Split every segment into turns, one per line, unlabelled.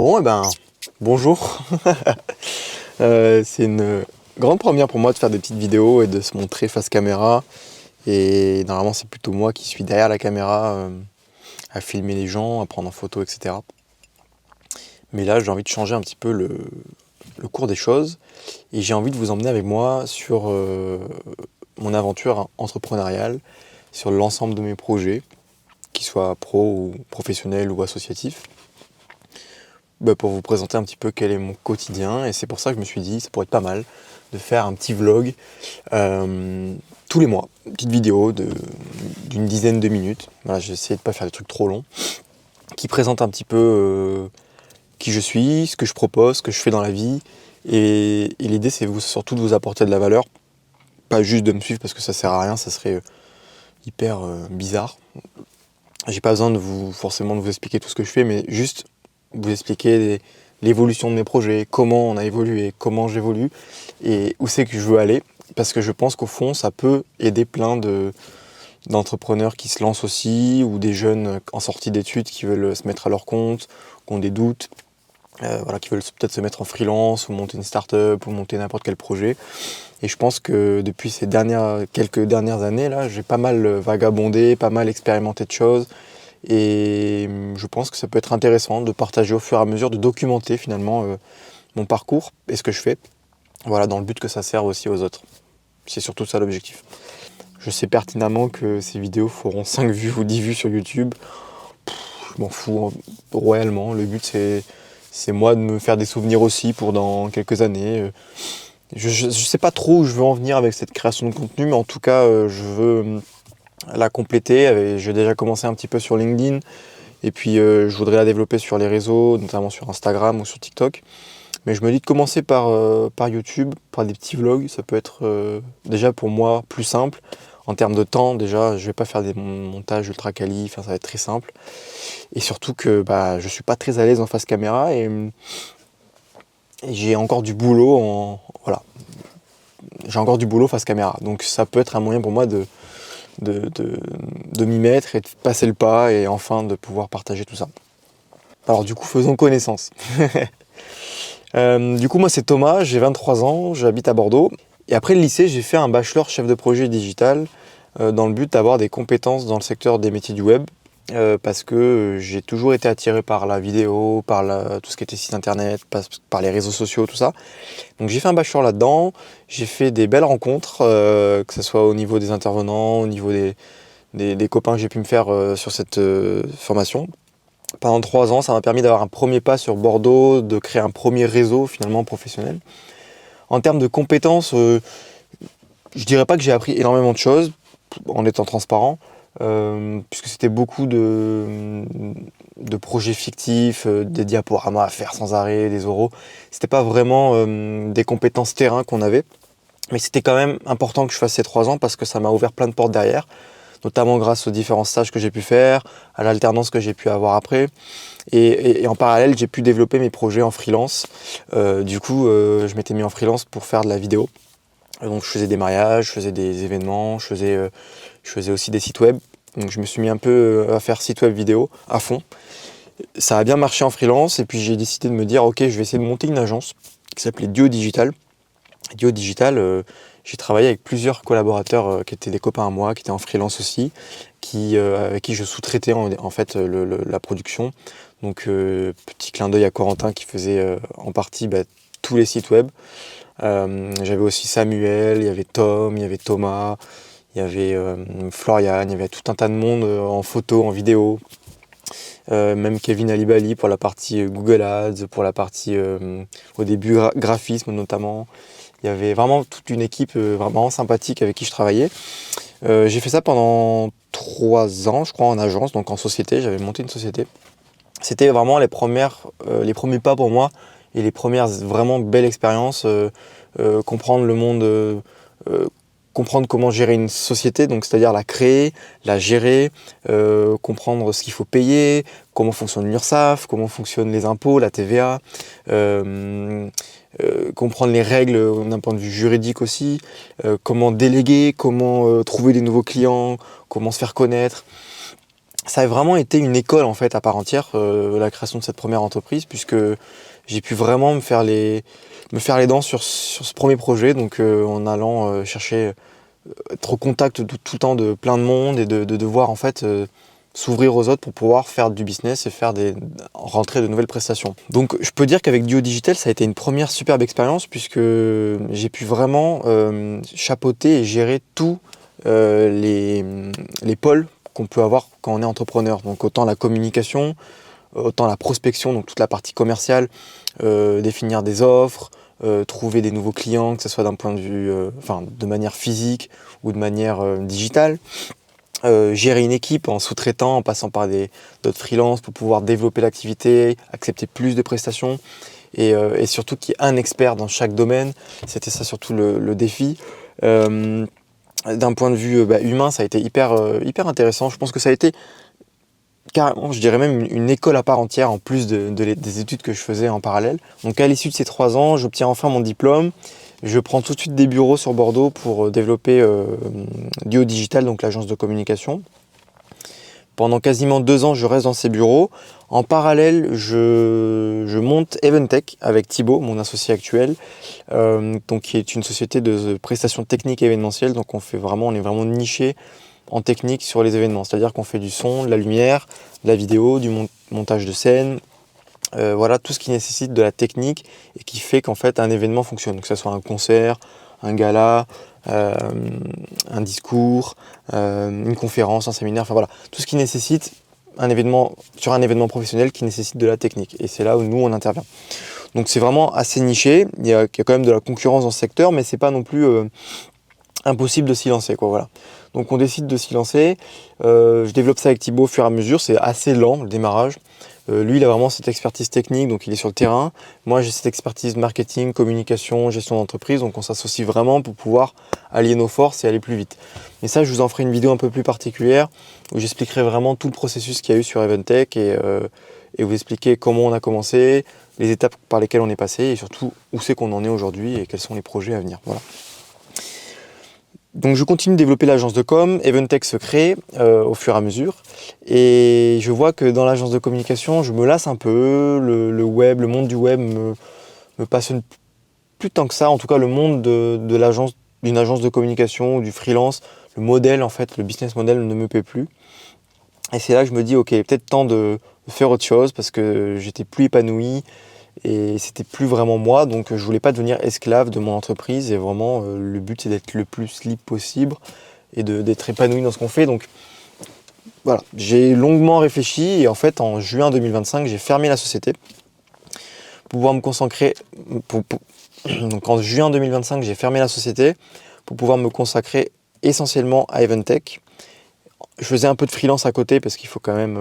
Bon, eh ben, bonjour. C'est une grande première pour moi de faire des petites vidéos et de se montrer face caméra. Et normalement, c'est plutôt moi qui suis derrière la caméra à filmer les gens, à prendre en photo, etc. Mais là, j'ai envie de changer un petit peu le cours des choses et j'ai envie de vous emmener avec moi sur mon aventure entrepreneuriale, sur l'ensemble de mes projets, qu'ils soient pro ou professionnels ou associatifs. Pour vous présenter un petit peu quel est mon quotidien, et c'est pour ça que je me suis dit ça pourrait être pas mal de faire un petit vlog tous les mois, une petite vidéo d'une dizaine de minutes. Voilà, j'ai essayé de pas faire des trucs trop longs, qui présente un petit peu qui je suis, ce que je propose, ce que je fais dans la vie, et l'idée c'est surtout de vous apporter de la valeur, pas juste de me suivre parce que ça sert à rien, ça serait hyper bizarre. J'ai pas besoin forcément de vous expliquer tout ce que je fais, mais juste vous expliquer l'évolution de mes projets, comment on a évolué, comment j'évolue et où c'est que je veux aller. Parce que je pense qu'au fond, ça peut aider plein d'entrepreneurs qui se lancent aussi, ou des jeunes en sortie d'études qui veulent se mettre à leur compte, qui ont des doutes, qui veulent peut-être se mettre en freelance, ou monter une start-up, ou monter n'importe quel projet. Et je pense que depuis ces quelques dernières années, là, j'ai pas mal vagabondé, pas mal expérimenté de choses. Et je pense que ça peut être intéressant de partager au fur et à mesure, de documenter finalement mon parcours et ce que je fais. Voilà, dans le but que ça serve aussi aux autres. C'est surtout ça l'objectif. Je sais pertinemment que ces vidéos feront 5 vues ou 10 vues sur YouTube. Je m'en fous royalement. Le but c'est moi de me faire des souvenirs aussi pour dans quelques années. Je sais pas trop où je veux en venir avec cette création de contenu, mais en tout cas je veux la compléter. J'ai déjà commencé un petit peu sur LinkedIn. Et puis je voudrais la développer sur les réseaux, notamment sur Instagram ou sur TikTok. Mais je me dis de commencer par YouTube, par des petits vlogs. Ça peut être déjà pour moi plus simple. En termes de temps, déjà, je vais pas faire des montages ultra quali, enfin, ça va être très simple. Et surtout que je suis pas très à l'aise en face caméra et j'ai encore du boulot voilà. J'ai encore du boulot face caméra. Donc ça peut être un moyen pour moi de m'y mettre et de passer le pas et enfin de pouvoir partager tout ça. Alors du coup, faisons connaissance. Du coup, moi c'est Thomas, j'ai 23 ans, j'habite à Bordeaux. Et après le lycée, j'ai fait un bachelor chef de projet digital dans le but d'avoir des compétences dans le secteur des métiers du web. Parce que j'ai toujours été attiré par la vidéo, par tout ce qui était site internet, par les réseaux sociaux, tout ça. Donc j'ai fait un bachelor là-dedans, j'ai fait des belles rencontres, que ce soit au niveau des intervenants, au niveau des copains que j'ai pu me faire sur cette formation. Pendant 3 ans, ça m'a permis d'avoir un premier pas sur Bordeaux, de créer un premier réseau finalement professionnel. En termes de compétences, je dirais pas que j'ai appris énormément de choses, en étant transparent, puisque c'était beaucoup de projets fictifs, des diaporamas à faire sans arrêt, des oraux. C'était pas vraiment des compétences terrain qu'on avait, mais c'était quand même important que je fasse ces 3 ans parce que ça m'a ouvert plein de portes derrière, notamment grâce aux différents stages que j'ai pu faire, à l'alternance que j'ai pu avoir après. Et en parallèle, j'ai pu développer mes projets en freelance. Je m'étais mis en freelance pour faire de la vidéo. Donc je faisais des mariages, je faisais des événements, je faisais aussi des sites web. Donc je me suis mis un peu à faire site web vidéo à fond. Ça a bien marché en freelance et puis j'ai décidé de me dire ok, je vais essayer de monter une agence qui s'appelait Dio Digital. Dio Digital, j'ai travaillé avec plusieurs collaborateurs qui étaient des copains à moi, qui étaient en freelance aussi, avec qui je sous-traitais en fait la production. Donc petit clin d'œil à Corentin qui faisait en partie tous les sites web. J'avais aussi Samuel, il y avait Tom, il y avait Thomas, il y avait Florian, il y avait tout un tas de monde en photo, en vidéo. Même Kevin Alibali pour la partie Google Ads, pour la partie au début graphisme notamment. Il y avait vraiment toute une équipe vraiment sympathique avec qui je travaillais. J'ai fait ça pendant 3 ans, je crois, en agence, donc en société. J'avais monté une société. C'était vraiment les premiers pas pour moi et les premières vraiment belles expériences. Comprendre le monde, comprendre comment gérer une société, donc c'est-à-dire la créer, la gérer, comprendre ce qu'il faut payer, comment fonctionne l'URSSAF, comment fonctionnent les impôts, la TVA. Comprendre les règles d'un point de vue juridique aussi, comment déléguer, comment trouver des nouveaux clients, comment se faire connaître. ça a vraiment été une école en fait à part entière, la création de cette première entreprise, puisque j'ai pu vraiment me faire les dents sur ce premier projet, donc en allant chercher, être au contact tout le temps de plein de monde et de devoir en fait s'ouvrir aux autres pour pouvoir faire du business et rentrer de nouvelles prestations. Donc je peux dire qu'avec Duo Digital, ça a été une première superbe expérience, puisque j'ai pu vraiment chapeauter et gérer tous les pôles qu'on peut avoir quand on est entrepreneur. Donc autant la communication, autant la prospection, donc toute la partie commerciale, définir des offres, trouver des nouveaux clients, que ce soit d'un point de vue, de manière physique ou de manière digitale. Gérer une équipe en sous-traitant, en passant par d'autres freelances pour pouvoir développer l'activité, accepter plus de prestations et surtout qu'il y ait un expert dans chaque domaine. C'était ça surtout le défi. D'un point de vue humain, ça a été hyper intéressant. Je pense que ça a été carrément, je dirais même une école à part entière en plus des études que je faisais en parallèle. Donc à l'issue de ces 3 ans, j'obtiens enfin mon diplôme. Je prends tout de suite des bureaux sur Bordeaux pour développer Duo Digital, donc l'agence de communication. Pendant quasiment 2 ans, je reste dans ces bureaux. En parallèle, je monte Eventech avec Thibaut, mon associé actuel, donc qui est une société de prestations techniques et événementielles. Donc on est vraiment niché en technique sur les événements. C'est-à-dire qu'on fait du son, de la lumière, de la vidéo, du montage de scène, voilà, tout ce qui nécessite de la technique et qui fait qu'en fait un événement fonctionne, que ce soit un concert, un gala, un discours, une conférence, un séminaire, enfin voilà, tout ce qui nécessite un événement professionnel qui nécessite de la technique. Et c'est là où nous on intervient. Donc c'est vraiment assez niché, il y a quand même de la concurrence dans ce secteur, mais c'est pas non plus impossible de s'y lancer, quoi, voilà. Donc on décide de s'y lancer, je développe ça avec Thibaut au fur et à mesure, c'est assez lent le démarrage. Lui, il a vraiment cette expertise technique, donc il est sur le terrain. Moi, j'ai cette expertise marketing, communication, gestion d'entreprise, donc on s'associe vraiment pour pouvoir allier nos forces et aller plus vite. Mais ça, je vous en ferai une vidéo un peu plus particulière, où j'expliquerai vraiment tout le processus qu'il y a eu sur Eventech et vous expliquer comment on a commencé, les étapes par lesquelles on est passé, et surtout où c'est qu'on en est aujourd'hui et quels sont les projets à venir. Voilà. Donc je continue de développer l'agence de com, Eventech se crée au fur et à mesure et je vois que dans l'agence de communication je me lasse un peu, le web, le monde du web me passionne plus tant que ça, en tout cas le monde d'une agence de communication ou du freelance, le modèle en fait, le business model ne me plaît plus et c'est là que je me dis ok, peut-être temps de faire autre chose parce que j'étais plus épanoui et c'était plus vraiment moi, donc je voulais pas devenir esclave de mon entreprise et vraiment le but c'est d'être le plus libre possible et d'être épanoui dans ce qu'on fait. Donc voilà, j'ai longuement réfléchi et en fait en juin 2025 j'ai fermé la société pour pouvoir me consacrer. Donc en juin 2025 j'ai fermé la société pour pouvoir me consacrer essentiellement à Eventech. Je faisais un peu de freelance à côté parce qu'il faut quand même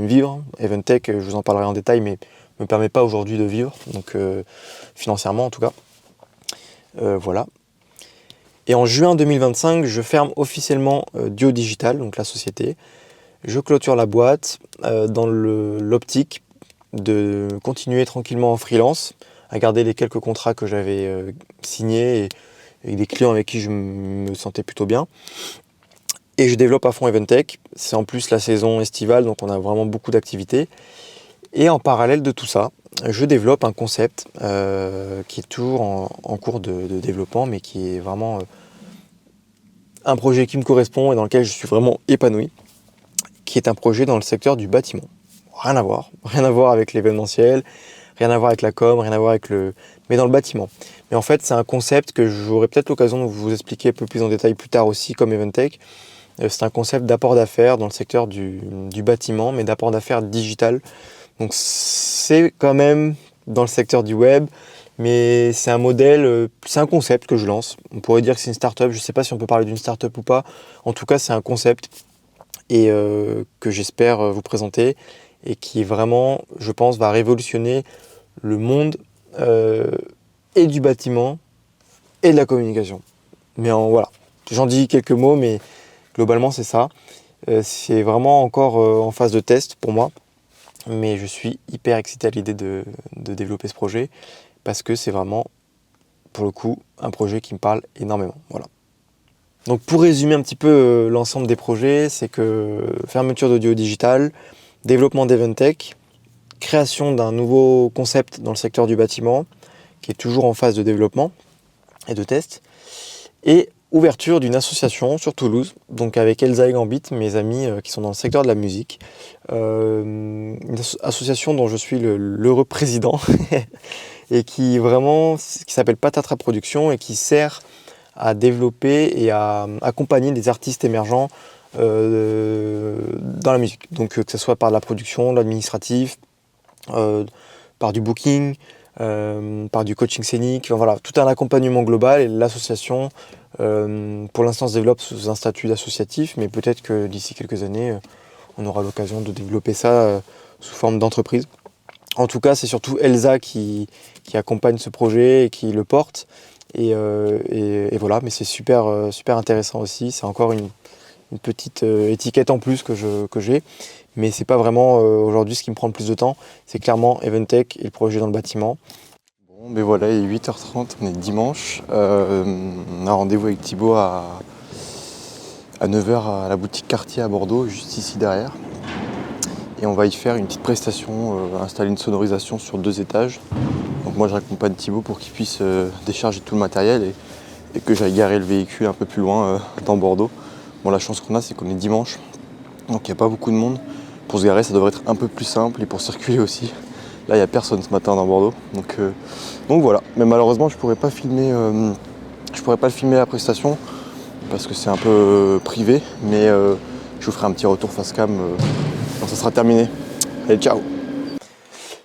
vivre. Eventech, je vous en parlerai en détail, mais ne me permet pas aujourd'hui de vivre, donc financièrement en tout cas. Voilà. Et en juin 2025, je ferme officiellement Duo Digital, donc la société. Je clôture la boîte dans l'optique de continuer tranquillement en freelance, à garder les quelques contrats que j'avais signés et des clients avec qui je me sentais plutôt bien. Et je développe à fond Eventech. C'est en plus la saison estivale, donc on a vraiment beaucoup d'activités. Et en parallèle de tout ça, je développe un concept qui est toujours en cours de développement, mais qui est vraiment un projet qui me correspond et dans lequel je suis vraiment épanoui, qui est un projet dans le secteur du bâtiment. Rien à voir avec l'événementiel, rien à voir avec la com, rien à voir avec mais dans le bâtiment. Mais en fait, c'est un concept que j'aurai peut-être l'occasion de vous expliquer un peu plus en détail plus tard aussi, comme Eventech. C'est un concept d'apport d'affaires dans le secteur du bâtiment, mais d'apport d'affaires digital. Donc c'est quand même dans le secteur du web, mais c'est un modèle, c'est un concept que je lance. On pourrait dire que c'est une start-up, je ne sais pas si on peut parler d'une start-up ou pas. En tout cas, c'est un concept et que j'espère vous présenter et qui vraiment, je pense, va révolutionner le monde et du bâtiment et de la communication. Mais voilà, j'en dis quelques mots, mais globalement c'est ça. C'est vraiment encore en phase de test pour moi, mais je suis hyper excité à l'idée de développer ce projet parce que c'est vraiment, pour le coup, un projet qui me parle énormément. Voilà. Donc pour résumer un petit peu l'ensemble des projets, c'est que fermeture d'Audio Digital, développement d'Eventech, création d'un nouveau concept dans le secteur du bâtiment, qui est toujours en phase de développement et de test, et ouverture d'une association sur Toulouse, donc avec Elsa et Gambit, mes amis qui sont dans le secteur de la musique. Une association dont je suis l'heureux président et qui s'appelle Patatra Production et qui sert à développer et à accompagner des artistes émergents dans la musique. Donc que ce soit par la production, l'administratif, par du booking, par du coaching scénique, enfin, voilà, tout un accompagnement global. Et l'association, pour l'instant, se développe sous un statut d'associatif, mais peut-être que d'ici quelques années, on aura l'occasion de développer ça sous forme d'entreprise. En tout cas, c'est surtout Elsa qui accompagne ce projet et qui le porte. Et voilà, mais c'est super intéressant aussi. C'est encore une petite étiquette en plus que j'ai. Mais c'est pas vraiment aujourd'hui ce qui me prend le plus de temps. C'est clairement Eventech et le projet dans le bâtiment. Bon, ben voilà, il est 8h30, on est dimanche. On a rendez-vous avec Thibaut à 9h à la boutique Cartier à Bordeaux, juste ici derrière. Et on va y faire une petite prestation, installer une sonorisation sur 2 étages. Donc moi je raccompagne Thibaut pour qu'il puisse décharger tout le matériel et que j'aille garer le véhicule un peu plus loin dans Bordeaux. Bon, la chance qu'on a, c'est qu'on est dimanche, donc il n'y a pas beaucoup de monde. Pour se garer, ça devrait être un peu plus simple et pour circuler aussi. Là, il n'y a personne ce matin dans Bordeaux. Donc voilà. Mais malheureusement, je ne pourrais pas filmer la prestation parce que c'est un peu privé. Mais je vous ferai un petit retour face cam quand ça sera terminé. Allez, ciao!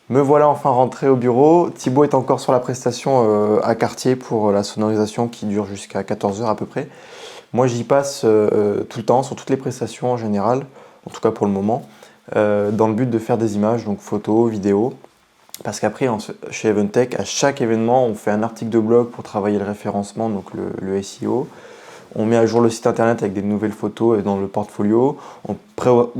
Me voilà enfin rentré au bureau. Thibaut est encore sur la prestation à Cartier pour la sonorisation qui dure jusqu'à 14h à peu près. Moi, j'y passe tout le temps, sur toutes les prestations en général, en tout cas pour le moment, dans le but de faire des images, donc photos, vidéos. Parce qu'après, chez Eventech, à chaque événement, on fait un article de blog pour travailler le référencement, donc le SEO. On met à jour le site internet avec des nouvelles photos dans le portfolio. On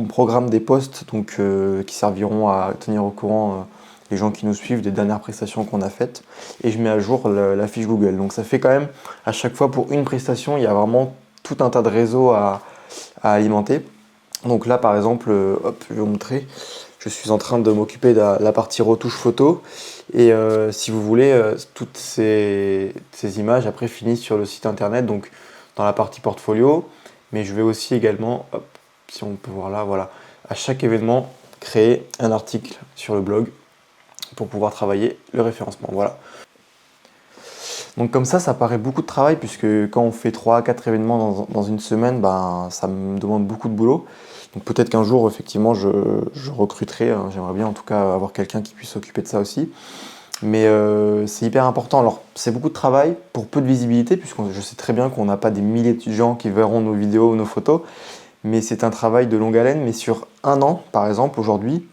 programme des posts donc, qui serviront à tenir au courant les gens qui nous suivent des dernières prestations qu'on a faites. Et je mets à jour la fiche Google. Donc ça fait quand même, à chaque fois pour une prestation, il y a vraiment tout un tas de réseaux à alimenter. Donc là par exemple, hop, je vais vous montrer, je suis en train de m'occuper de la partie retouche photo. Et si vous voulez, toutes ces images après finissent sur le site internet, donc dans la partie portfolio. Mais je vais aussi également, hop, si on peut voir là, voilà, à chaque événement, créer un article sur le blog pour pouvoir travailler le référencement. Voilà. Donc comme ça paraît beaucoup de travail puisque quand on fait 3 à 4 événements dans une semaine, ben, ça me demande beaucoup de boulot. Donc peut-être qu'un jour, effectivement, je recruterai, hein, j'aimerais bien en tout cas avoir quelqu'un qui puisse s'occuper de ça aussi. Mais c'est hyper important. Alors c'est beaucoup de travail pour peu de visibilité puisque je sais très bien qu'on n'a pas des milliers de gens qui verront nos vidéos ou nos photos. Mais c'est un travail de longue haleine. Mais sur un an, par exemple, aujourd'hui,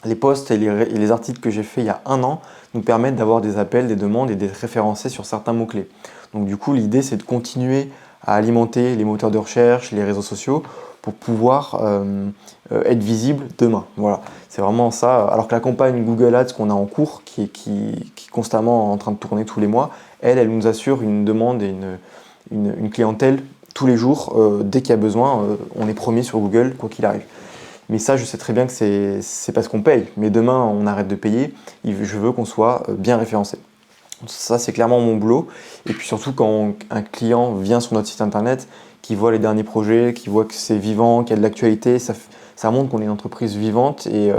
les posts et les articles que j'ai faits il y a un an nous permettent d'avoir des appels, des demandes et d'être référencés sur certains mots-clés. Donc du coup, l'idée, c'est de continuer à alimenter les moteurs de recherche, les réseaux sociaux pour pouvoir être visible demain. Voilà, c'est vraiment ça. Alors que la campagne Google Ads qu'on a en cours, qui est constamment en train de tourner tous les mois, elle nous assure une demande et une clientèle tous les jours. Dès qu'il y a besoin, on est premier sur Google, quoi qu'il arrive. Mais ça, je sais très bien que c'est parce qu'on paye. Mais demain, on arrête de payer. Je veux qu'on soit bien référencé. Ça, c'est clairement mon boulot. Et puis surtout, quand un client vient sur notre site internet, qui voit les derniers projets, qui voit que c'est vivant, qu'il y a de l'actualité, ça montre qu'on est une entreprise vivante et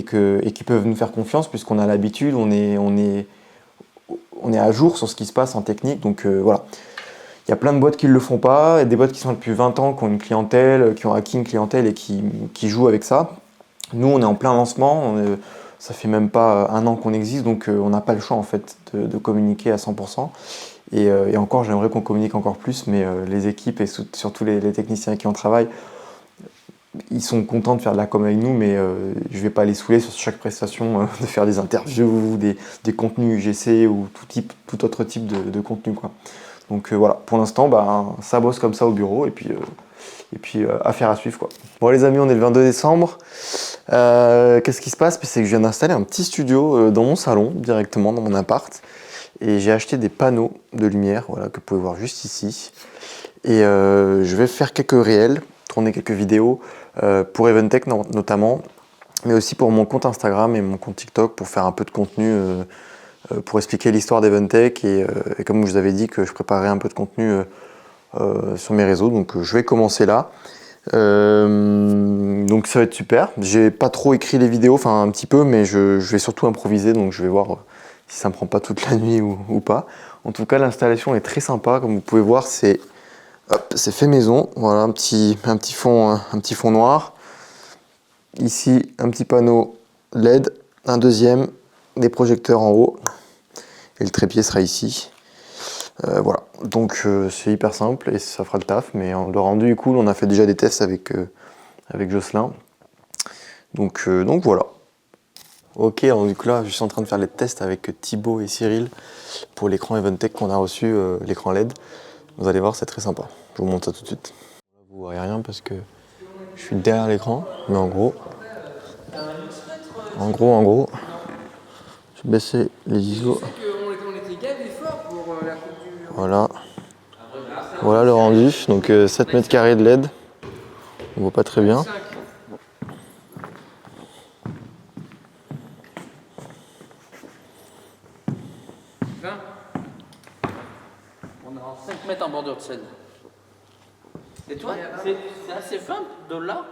qu'ils peuvent nous faire confiance puisqu'on a l'habitude, on est à jour sur ce qui se passe en technique. Donc voilà. Il y a plein de boîtes qui ne le font pas, et des boîtes qui sont depuis 20 ans, qui ont une clientèle, qui ont acquis une clientèle et qui jouent avec ça. Nous, on est en plein lancement, ça fait même pas un an qu'on existe, donc on n'a pas le choix en fait de communiquer à 100%. Et encore, j'aimerais qu'on communique encore plus, mais les équipes et surtout les techniciens qui en travaillent, ils sont contents de faire de la com avec nous, mais je ne vais pas les saouler sur chaque prestation de faire des interviews, des contenus UGC ou tout autre type de contenu, quoi. Donc voilà, pour l'instant, ça bosse comme ça au bureau et puis affaire à suivre, quoi. Bon les amis, on est le 22 décembre. Qu'est-ce qui se passe? C'est que je viens d'installer un petit studio dans mon salon, directement dans mon appart. Et j'ai acheté des panneaux de lumière, voilà, que vous pouvez voir juste ici. Et je vais faire quelques réels, tourner quelques vidéos pour Eventech notamment, mais aussi pour mon compte Instagram et mon compte TikTok pour faire un peu de contenu, pour expliquer l'histoire d'Eventech et comme je vous avais dit que je préparais un peu de contenu sur mes réseaux, donc je vais commencer là. Donc ça va être super. J'ai pas trop écrit les vidéos, enfin un petit peu, mais je vais surtout improviser, donc je vais voir si ça me prend pas toute la nuit ou pas. En tout cas, l'installation est très sympa, comme vous pouvez voir, c'est fait maison. Voilà, un petit fond noir. Ici, un petit panneau LED, un deuxième, des projecteurs en haut, et le trépied sera ici. Voilà, donc c'est hyper simple et ça fera le taf, mais le rendu est cool. On a fait déjà des tests avec Jocelyn. Donc voilà. Ok, alors du coup là, je suis en train de faire les tests avec Thibaut et Cyril pour l'écran Eventech qu'on a reçu, l'écran LED. Vous allez voir, c'est très sympa. Je vous montre ça tout de suite. Vous voyez rien parce que je suis derrière l'écran, mais en gros, je vais baisser les ISO. Voilà. Voilà le rendu, donc 7 mètres carrés de LED. On voit pas très bien.
On a 5 mètres en bordure de scène. Et toi, c'est assez fin de là.